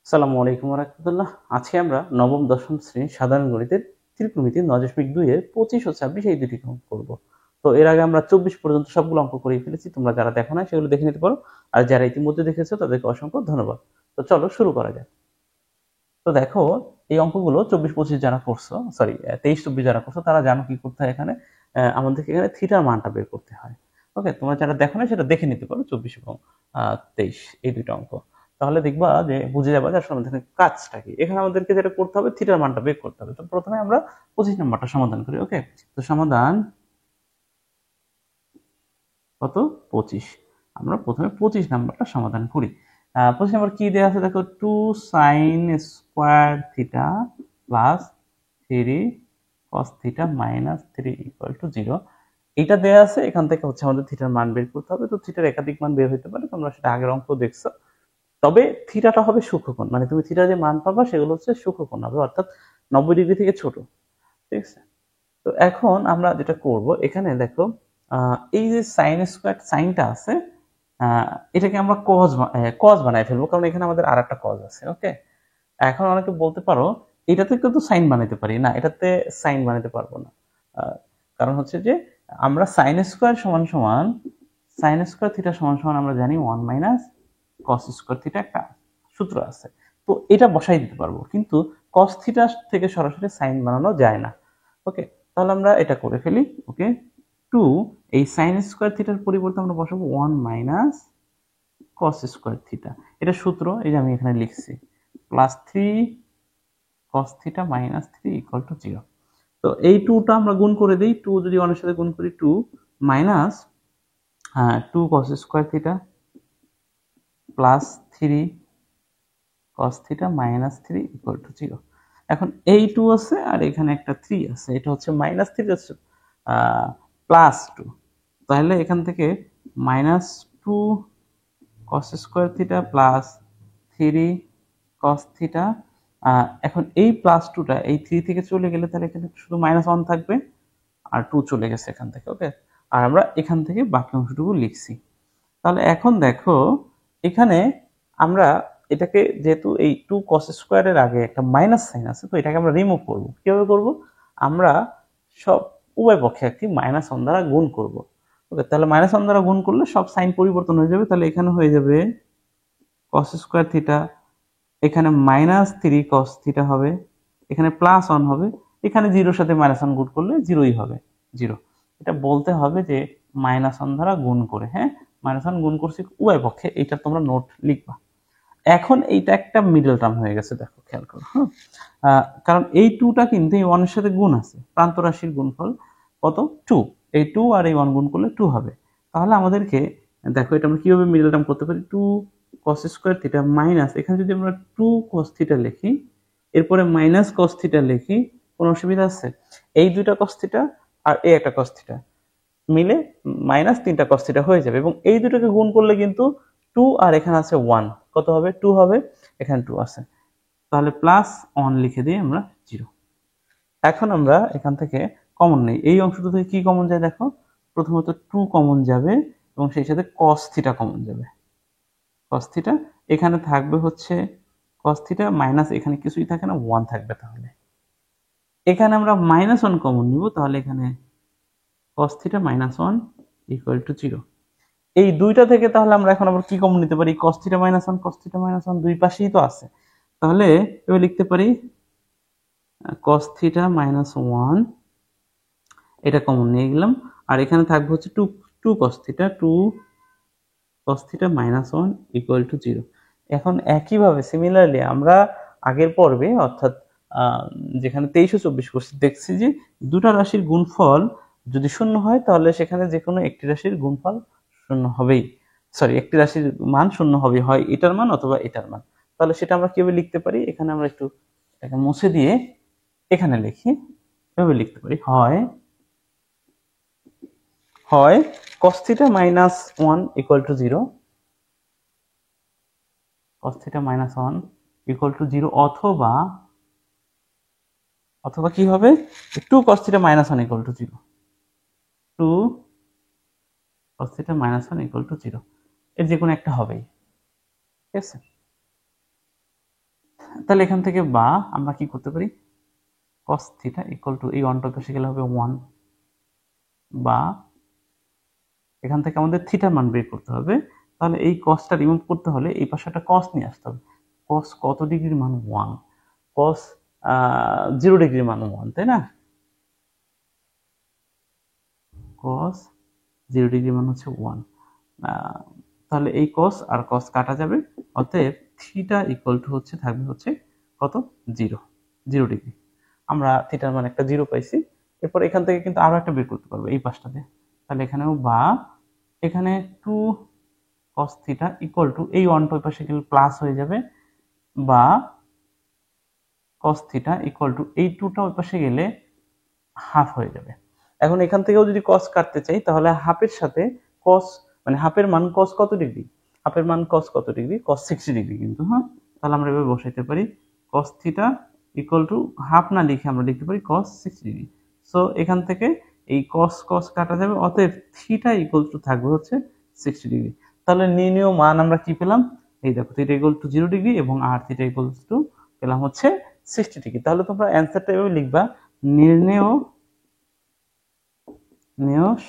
আসসালামু আলাইকুম ওয়া রাহমাতুল্লাহ। আজকে আমরা নবম দশম শ্রেণীর সাধারণ গণিতের ত্রিকোণমিতি ৯.২ এর ২৫ ও ২৬ এই দুটি অঙ্ক করব। তো এর আগে আমরা ২৪ পর্যন্ত সবগুলো অঙ্ক করে ফেলেছি। তোমরা যারা দেখো নাই সেগুলো দেখে নিতে পারো। আর যারা ইতিমধ্যে দেখেছো তাদেরকে অসংখ্য ধন্যবাদ। তো চলো শুরু করা যাক। তো দেখো, এই অঙ্কগুলো ২৪-২৫ যারা করছো, সরি ২৩-২৪ যারা করছো তারা জানো কি করতে হয় এখানে। আমাদেরকে এখানে থিটার মানটা বের করতে হয়। ওকে, তোমরা যারা দেখো না সেটা দেখে নিতে পারো ২৪ এবং ২৩ এই দুটো অঙ্ক। তাহলে দেখবা যে বুঝে যাবে যে আসলে আমাদের কাজটা কি। এখানে আমাদেরকে যেটা করতে হবে থিটার মানটা বের করতে হবে। তো প্রথমে আমরা 25 নাম্বারটা সমাধান করি। ওকে, তো সমাধান কত? 25। আমরা প্রথমে 25 নাম্বারটা সমাধান করি। 25 নাম্বার কি দেওয়া আছে দেখো, 2 sin square theta plus 3 cos theta minus 3 equal to 0। এটা দেওয়া আছে, এখান থেকে হচ্ছে আমাদের থিটার মান বের করতে হবে। তো থিটার একাধিক মান বের হতে পারে, তোমরা সেটা আগের অঙ্ক দেখছো। তবে থিটাটা হবে সূক্ষ্মকোণ, মানে তুমি থিটার যে মান পাবা সেগুলো হচ্ছে সূক্ষ্মকোণ হবে, অর্থাৎ 90 ডিগ্রি থেকে ছোট। ঠিক আছে, তো এখন আমরা যেটা করব এখানে দেখো, এই যে সাইন স্কোয়ার সাইনটা আছে, এটাকে আমরা কজ বানাই ফেলবো, কারণ এখানে আমাদের আর একটা কজ আছে। ওকে, এখন অনেকে বলতে পারো এটাতে কিন্তু সাইন বানাইতে পারি না, এটাতে সাইন বানাইতে পারবো না। কারণ হচ্ছে যে আমরা সাইন স্কোয়ার সমান সমান সাইন স্কোয়ার থিটা সমান সমান আমরা জানি 1 মাইনাস কস স্কোয়ার থিটা, একটা সূত্র আছে। তো এটা বসাই দিতে পারবো, কিন্তু কস থিটা থেকে সরাসরি সাইন বানানো যায় না। ওকে, তাহলে আমরা এটা করে ফেলি। ওকে, 2 এই সাইন স্কোয়ার থিটার পরিবর্তে আমরা বসাবো 1 মাইনাস কস স্কোয়ার থিটা। এটা সূত্র, এই যে আমি এখানে লিখছি, plus 3 cos theta minus 3 equal to 0। তো এই 2টা আমরা গুণ করে দিই, 2 যদি 1 এর সাথে গুণ করি 2 minus 2 cos square theta plus 3 cos theta minus 3 equal to 0। এখন এই 2 আছে আর এখানে একটা 3 আছে, এটা হচ্ছে মাইনাস 3 হচ্ছে প্লাস 2। তাহলে এখান থেকে minus 2 cos square theta plus 3 cos theta. এখন এই প্লাস 2টা এই 3 থেকে চলে গেলে তাহলে এখানে শুধু মাইনাস 1 থাকবে, আর 2 চলে গেছে এখান থেকে। ওকে, আর আমরা এখান থেকে বাকি অংশটুকু লিখছি। তাহলে এখন দেখো, এখানে আমরা এটাকে, যেহেতু এই 2 cos স্কোয়ারের আগে একটা মাইনাস সাইন আছে, তো এটাকে আমরা রিমুভ করব। কিভাবে করব? আমরা সব উভয় পক্ষে একটি মাইনাস 1 দ্বারা গুণ করব। ওকে, তাহলে মাইনাস 1 দ্বারা গুণ করলে সব সাইন পরিবর্তন হয়ে যাবে। তাহলে এখানে হয়ে যাবে cos স্কোয়ার থিটা, এখানে মাইনাস 3 cos থিটা হবে, এখানে প্লাস 1 হবে, এখানে 0 সাথে মাইনাস 1 গুণ করলে 0ই হবে, 0। এটা বলতে হবে যে মাইনাস 1 দ্বারা গুণ করে, হ্যাঁ মাইনাস 1 গুণ করছি উভয় পক্ষে, এটা তোমরা নোট লিখবা। এখন এইটা একটা মিডল টার্ম হয়ে গেছে, দেখো খেয়াল করো। হ্যাঁ, কারণ এই 2টা কিন্তু এই 1 এর সাথে গুণ আছে, প্রান্ত রাশির গুণফল কত? 2। এই 2 আর এই 1 গুণ করলে 2 হবে। তাহলে আমাদেরকে দেখো এটা আমরা কিভাবে মিডল টার্ম করতে পারি, 2 cos স্কোয়ার থিটা মাইনাস, এখানে যদি আমরা 2 cos থিটা লিখি, এরপরে মাইনাস cos থিটা লিখি, কোনো অসুবিধা আছে? এই দুইটা cos থিটা আর এই একটা cos থিটা মিলে মাইনাস 3টা cos থিটা হয়ে যাবে, এবং এই দুটোকে গুণ করলে কিন্তু 2 আর এখানে আছে 1, কত হবে? 2 হবে, এখানে 2 আছে, তাহলে প্লাস 1 লিখে দিই আমরা 0। এখন আমরা এখান থেকে কমন নেই, এই অংশটা থেকে কি কমন যায় দেখো, প্রথমত 2 কমন যাবে এবং সেই সাথে cos থিটা কমন যাবে। cos থিটা এখানে থাকবে হচ্ছে cos থিটা মাইনাস, এখানে কিছুই থাকে না, 1 থাকবে। তাহলে এখানে আমরা মাইনাস 1 কমন নিব, তাহলে এখানে cos theta minus 1 equal to 0। এই দুইটা থেকে তাহলে আমরা এখন আবার কি কমন নিতে পারি? cos theta minus 1, cos theta minus 1 দুই পাশেই তো আছে, তাহলে এবার লিখতে পারি cos থিটা মাইনাস 1, এটা কমন নিয়ে গেলাম। আর এখানে থাকবে হচ্ছে 2 cos theta, 2 cos theta minus 1 equal to 0। এখন একইভাবে সিমিলারলি আমরা আগের পর্বে, অর্থাৎ যেখানে 23 ও 24 করছি, দেখছি যে দুটা রাশির গুণফল যদি শূন্য হয় তাহলে সেখানে যে কোনো একটি রাশির গুণফল শূন্য হবেই, সরি একটি রাশির মান শূন্য হবে, হয় এটার মান অথবা এটার মান। তাহলে সেটা আমরা কিভাবে লিখতে পারি, এখানে আমরা একটু এটাকে মুছে দিয়ে এখানে লিখি, এভাবে লিখতে পারি, হয় হয় cos theta minus 1 equal to 0, cos theta minus 1 equal to 0, অথবা অথবা কি হবে, 2 cos theta minus 1 equal to 0, 2 cos theta minus 1 equal to 0, এর যে কোনো একটা হবেই। ঠিক আছে, তাহলে এখান থেকে বা আমরা কি করতে পারি, cos থিটা ইকুয়াল টু এই ওয়ানটা পাশে গেলে হবে 1, বা এখান থেকে আমাদের থিটার মান বের করতে হবে। তাহলে এই কসটা রিমুভ করতে হলে এই পাশে একটা কস নিয়ে আসতে হবে। কস কত ডিগ্রির মান 1, কস 0 ডিগ্রির মান 1, তাই না? কস 0 ডিগ্রির মান হচ্ছে 1। তাহলে এই কস আর কস কাটা যাবে, অতএব থিটা ইকুয়াল টু হচ্ছে থাকবে হচ্ছে কত, 0 ডিগ্রি। আমরা থিটার মান একটা 0 পাইছি। এরপর এখান থেকে কিন্তু আরো একটা বের করতে পারবো এই পাশটাতে। তাহলে এখানেও বা এখানে 2 cos থিটা ইকুয়াল টু এই 1 ওই পাশে গেলে প্লাস হয়ে যাবে, বা cos থিটা ইকুয়াল টু এই 2টা ওই পাশে গেলে হাফ হয়ে যাবে। এখন এখান থেকেও যদি cos কাটতে চাই তাহলে হাফের সাথে cos মানে হাফের মান cos কত ডিগ্রি, হাফের মান cos কত ডিগ্রি, cos 60 ডিগ্রি কিন্তু। হ্যাঁ, তাহলে আমরা এভাবে বসাইতে পারি cos theta equal to half না লিখে আমরা লিখতে পারি cos 60 ডিগ্রি। সো এখান থেকে এই cos cos কাটা যাবে, অতএব থিটা ইকুয়াল টু থাকবে হচ্ছে 60 ডিগ্রি। তাহলে নির্ণেয় মান আমরা কি পেলাম, এই দেখো থিটা ইকুয়াল টু 0 ডিগ্রি এবং r থিটা ইকুয়াল টু পেলাম হচ্ছে 60 ডিগ্রি। তাহলে তোমরা অ্যান্সারটা এভাবে লিখবা, নির্ণেয়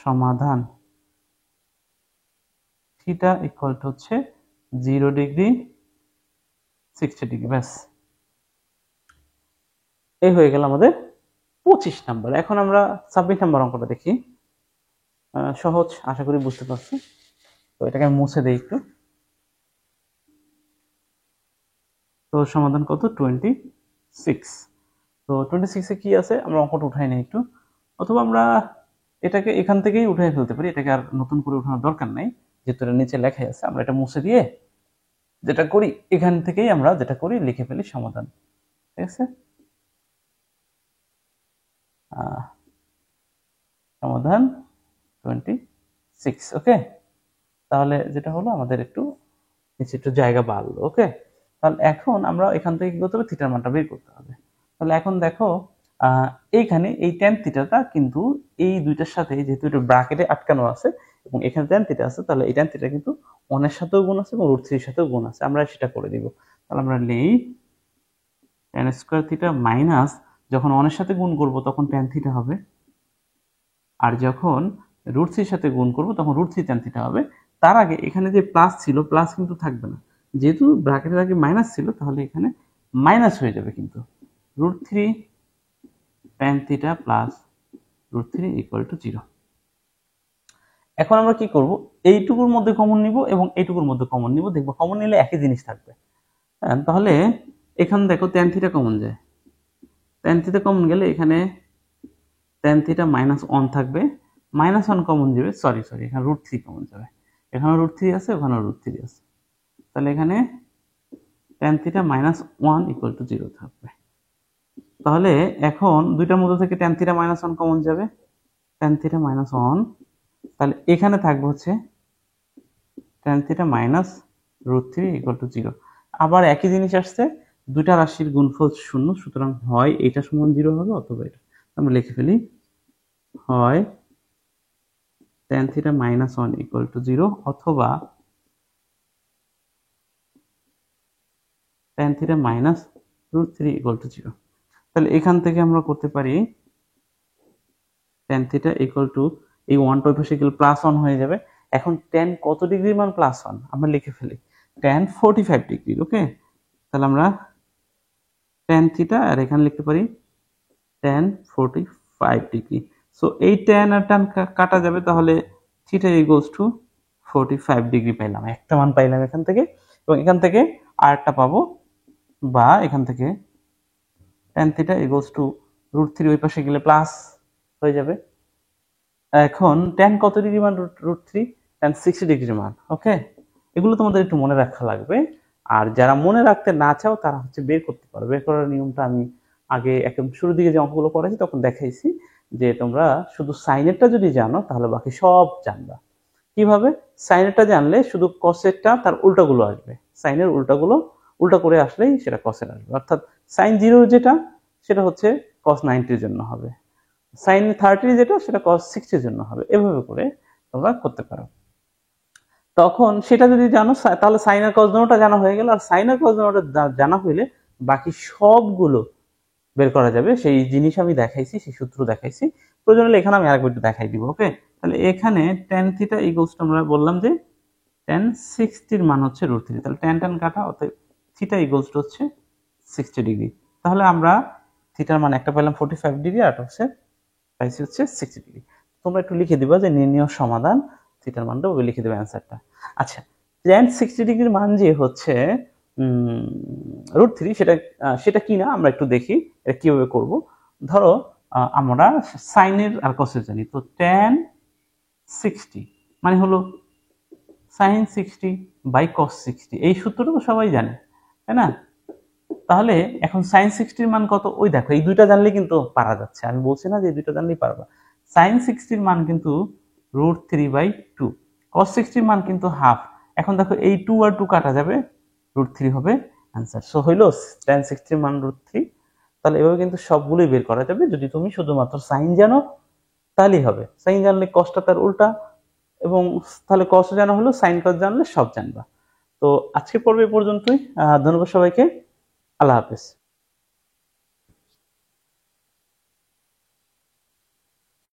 সমাধান থিটা ইকুয়াল টু হচ্ছে 0 ডিগ্রি 60 ডিগ্রি। ব্যাস, এই হয়ে গেল আমাদের 25 নাম্বার। এখন আমরা 26 নাম্বার অঙ্কটা দেখি। সহজ, আশা করি বুঝতে পারছি। তো এটাকে আমি মুছে দেই একটু। তো সমাধান কত, 26। তো 26 এ কি আছে আমরা অঙ্কটা উঠাই নিই একটু, অথবা আমরা এটাকে এখান থেকেই উঠাই ফেলতে পারি, এটাকে আর নতুন করে উঠানোর দরকার নাই, যেহেতু এটা নিচে লেখাই আছে। আমরা এটা মুছে দিয়ে যেটা করি, এখান থেকেই আমরা যেটা করি লিখে ফেলি সমাধান, ঠিক আছে? সমাধান 26। ওকে, তাহলে যেটা হলো আমাদের একটু নিচে একটু জায়গা বাড়লো। ওকে, তাহলে এখন আমরা এখান থেকে কি করতে হবে, থিটার মানটা বের করতে হবে। তাহলে এখন দেখো এইখানে এই ট্যান থিটাটা কিন্তু এই দুইটার সাথে, যেহেতু এটা ব্র্যাকেটে আটকানো আছে এবং এখানে ট্যান থিটা আছে, তাহলে এই ট্যান থিটা কিন্তু 1 এর সাথেও গুণ আছে এবং √3 এর সাথেও গুণ আছে। আমরা সেটা করে দিব। তাহলে আমরা নেই ট্যান স্কয়ার থিটা মাইনাস, যখন 1 এর সাথে গুণ করব তখন ট্যান থিটা হবে, আর যখন √3 এর সাথে গুণ করব তখন √3 ট্যান থিটা হবে। তার আগে এখানে যে প্লাস ছিল, প্লাস কিন্তু থাকবে না, যেহেতু ব্র্যাকেটের আগে মাইনাস ছিল, তাহলে এখানে মাইনাস হয়ে যাবে কিন্তু। √3 tan theta plus √3 equal to 0। এখন আমরা কি করব, এইটুকুর মধ্যে কমন নিব এবং এইটুকুর মধ্যে কমন নিব, দেখবো কমন নিলে একই জিনিস থাকবে। তাহলে এখানে দেখো tan থিটা কমন যায়, tan থিটা কমন গেলে এখানে tan থিটা -1 থাকবে, -1 কমন যাবে, সরি এখানে √3 কমন যাবে, এখানে √3 আছে, ওখানে √3 আছে। তাহলে এখানে tan থিটা -1 ইকুয়াল টু 0 থাকবে। তাহলে এখন দুইটার মধ্যে থেকে tan থিটা -1 কমন যাবে, tan থিটা -1, তাহলে এখানে থাকবে হচ্ছে tan থিটা -√3 ইকুয়াল টু 0। আবার একই জিনিস আসছে, দুইটা রাশির গুণফল 0, সুতরাং হয় এটা সমান 0 হবে অথবা এটা। আমরা লিখে ফেলি, হয় tan থিটা -1 ইকুয়াল টু 0 অথবা tan থিটা -√3 ইকুয়াল টু 0। তাহলে এখান থেকে আমরা করতে পারি tan থিটা ইকুয়াল টু এই 1 টা পাশে গেলে +1 হয়ে যাবে। এখন tan কত ডিগ্রির মান +1 আমরা লিখে ফেলি, tan 45 ডিগ্রি। ওকে, তাহলে আমরা tan থিটা আর এখানে লিখতে পারি tan 45 ডিগ্রি। সো এই tan আর tan কাটা যাবে, তাহলে থিটা ইকুয়ালস টু 45 ডিগ্রি পাইলাম, একটা মান পাইলাম এখান থেকে, এবং এখান থেকে আরেকটা পাবো, বা এখান থেকে tan থিটা ইকুয়ালস টু √3 ওই পাশে গেলে প্লাস হয়ে যাবে। এখন tan কত ডিগ্রি মান, √3, tan 60 ডিগ্রি মান। ওকে, এগুলো তোমাদের একটু মনে রাখা লাগবে। আর যারা মনে রাখতে না চাও তারা হচ্ছে বের করতে পারো। বের করার নিয়মটা আমি আগে একদম শুরুর দিকে যে অঙ্কগুলো করেছি তখন দেখাইছি, যে তোমরা শুধু সাইনেরটা যদি জানো তাহলে বাকি সব জানবা। কিভাবে, সাইনেরটা জানলে শুধু কসেরটা তার উল্টাগুলো আসবে, সাইনের উল্টাগুলো উল্টা করে আসলেই সেটা কসের আসবে। অর্থাৎ sin 0 যেটা সেটা হচ্ছে cos 90 এর জন্য হবে, sin 30 যেটা সেটা cos 60 এর জন্য হবে। এভাবে করে তোমরা করতে পারো। তখন সেটা যদি জানো তাহলে sin আর cos দুটোটা জানা হয়ে গেল, আর sin আর cos দুটোটা জানা হইলে বাকি সবগুলো বের করা যাবে। সেই জিনিস আমি দেখাইছি, সেই সূত্র দেখাইছি। প্রয়োজন হলে এখানে আমি আরেকবার একটু দেখাই দিব। ওকে, তাহলে এখানে tan থিটা ইকুয়ালস টু আমরা বললাম যে tan 60 এর মান হচ্ছে √3। তাহলে tan tan কাটা, অতএব থিটা ইকুয়ালস টু হচ্ছে 60 ডিগ্রি। তাহলে আমরা থিটার মান একটা পেলাম 45 ডিগ্রি, আর হচ্ছে পাইছি হচ্ছে 60 ডিগ্রি। তোমরা একটু লিখে দিবা যে নির্ণয় সমাধান থিটার মানটা ওই লিখে দেবে অ্যান্সারটা। আচ্ছা, tan 60 ডিগ্রির মান যে হচ্ছে √3, সেটা কি না আমরা একটু দেখি এটা কিভাবে করব। ধরো আমরা সাইনের আর কসের জানি, তো tan 60 মানে হলো sin 60 বাই cos 60, এই সূত্রটা তো সবাই জানে, তাই না? তাহলে এখন sin 60 এর মান কত, ওই দেখো এই দুইটা জানলে কিন্তু পারা যাচ্ছে, আমি বলছি না যে এই দুইটা জানলেই পারবা। sin 60 এর মান কিন্তু √3/2, cos 60 এর মান কিন্তু হাফ। এখন দেখো এই 2 আর 2 কাটা যাবে, √3 হবে आंसर। সো হইলো tan 60 এর মান √3। তাহলে এভাবে কিন্তু সবগুলোই বের করা যাবে, যদি তুমি শুধুমাত্র সাইন জানো তাহলেই হবে। সাইন জানলে cosটা তার উল্টা, এবং তাহলে cos জানা হলো, sin cos জানলে সব জানবা। তো আজকে পর্বে পর্যন্তই। ধন্যবাদ সবাইকে। আল্লাহ হাফেজ।